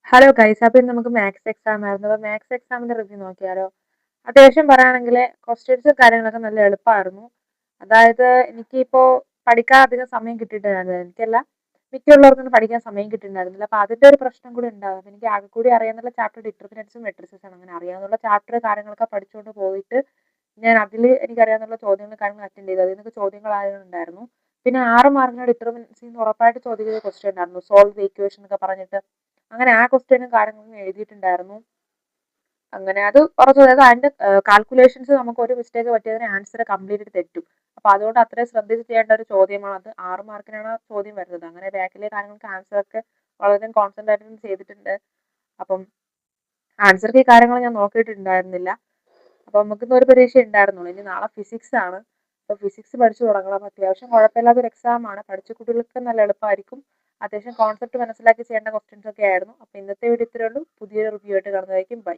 Hello guys, അപ്പൊ ഇന്ന് നമുക്ക് മാത്സ് എക്സാം ആയിരുന്നു. അപ്പൊ മാത്സ് എക്സാമിന്റെ റിവ്യൂ നോക്കിയാലോ? അത്യാവശ്യം പറയുകയാണെങ്കിൽ ക്വസ്റ്റ്യൻസും കാര്യങ്ങളൊക്കെ നല്ല എളുപ്പമായിരുന്നു. അതായത് എനിക്കിപ്പോ പഠിക്കാൻ അധികം സമയം കിട്ടിയിട്ടുണ്ടായിരുന്നില്ല. എനിക്കല്ല, മിക്കുള്ളവർക്കൊന്നും പഠിക്കാൻ സമയം കിട്ടിയിട്ടുണ്ടായിരുന്നില്ല. അപ്പൊ അതിന്റെ ഒരു പ്രശ്നം കൂടി ഉണ്ടാകും. എനിക്ക് ആകെ കൂടി അറിയാവുന്ന ചാപ്റ്റർ ഡിറ്റർമിനൻസും മെട്രിസസും ആണ്. അങ്ങനെ അറിയാവുന്ന ചാപ്റ്റർ കാര്യങ്ങളൊക്കെ പഠിച്ചുകൊണ്ട് പോയിട്ട് ഞാൻ അതിൽ എനിക്കറിയാവുന്ന ചോദ്യങ്ങൾ കാര്യങ്ങൾ അറ്റൻഡ് ചെയ്തു. അതിൽ നിന്നൊക്കെ ചോദ്യങ്ങളായിട്ടുണ്ടായിരുന്നു. പിന്നെ 6 മാർക്കിന് ഡിറ്റർമിനൻസിൽ നിന്ന് ഉറപ്പായിട്ട് ചോദിക്കുന്ന ക്വസ്റ്റ്യൻ ഉണ്ടായിരുന്നു, സോൾവ് ദ ഇക്വേഷൻ എന്നൊക്കെ പറഞ്ഞിട്ട്. അങ്ങനെ ആ ക്വസ്റ്റ്യനും കാര്യങ്ങളും എഴുതിയിട്ടുണ്ടായിരുന്നു. അങ്ങനെ അത് കുറച്ച്, അതായത് അതിന്റെ കാൽക്കുലേഷൻസ് നമുക്ക് ഒരു മിസ്റ്റേക്ക് പറ്റിയതിന് ആൻസർ കംപ്ലീറ്റ് തെറ്റും. അപ്പൊ അതുകൊണ്ട് അത്രയും ശ്രദ്ധിച്ച് ചെയ്യേണ്ട ഒരു ചോദ്യമാണ് അത്. 6 മാർക്കിനാണ് ചോദ്യം വരുന്നത്. അങ്ങനെ ബാക്കിലെ കാര്യങ്ങൾക്ക് ആൻസർ ഒക്കെ വളരെ കോൺസെൻട്രേറ്റ് ചെയ്തിട്ടുണ്ട്. അപ്പം ആൻസർക്ക് ഈ കാര്യങ്ങൾ ഞാൻ നോക്കിയിട്ടുണ്ടായിരുന്നില്ല. അപ്പൊ നമുക്ക് ഇന്ന് ഒരു പരീക്ഷ ഉണ്ടായിരുന്നുള്ളൂ. ഇനി നാളെ ഫിസിക്സ് ആണ്. അപ്പൊ ഫിസിക്സ് പഠിച്ചു തുടങ്ങണം. അപ്പൊ അത്യാവശ്യം കുഴപ്പമില്ലാത്തൊരു എക്സാം ആണ്. പഠിച്ച കുട്ടികൾക്ക് നല്ല എളുപ്പമായിരിക്കും. അത്യാവശ്യം കോൺസെപ്റ്റ് മനസ്സിലാക്കി ചെയ്യേണ്ട ക്വസ്റ്റ്യൻസ് ഒക്കെ ആയിരുന്നു. അപ്പൊ ഇന്നത്തെ വീഡിയോ ഇത്രയേ ഉള്ളൂ. പുതിയൊരു റിവ്യൂ ആയിട്ട് കാണുന്നതായിരിക്കും. ബൈ.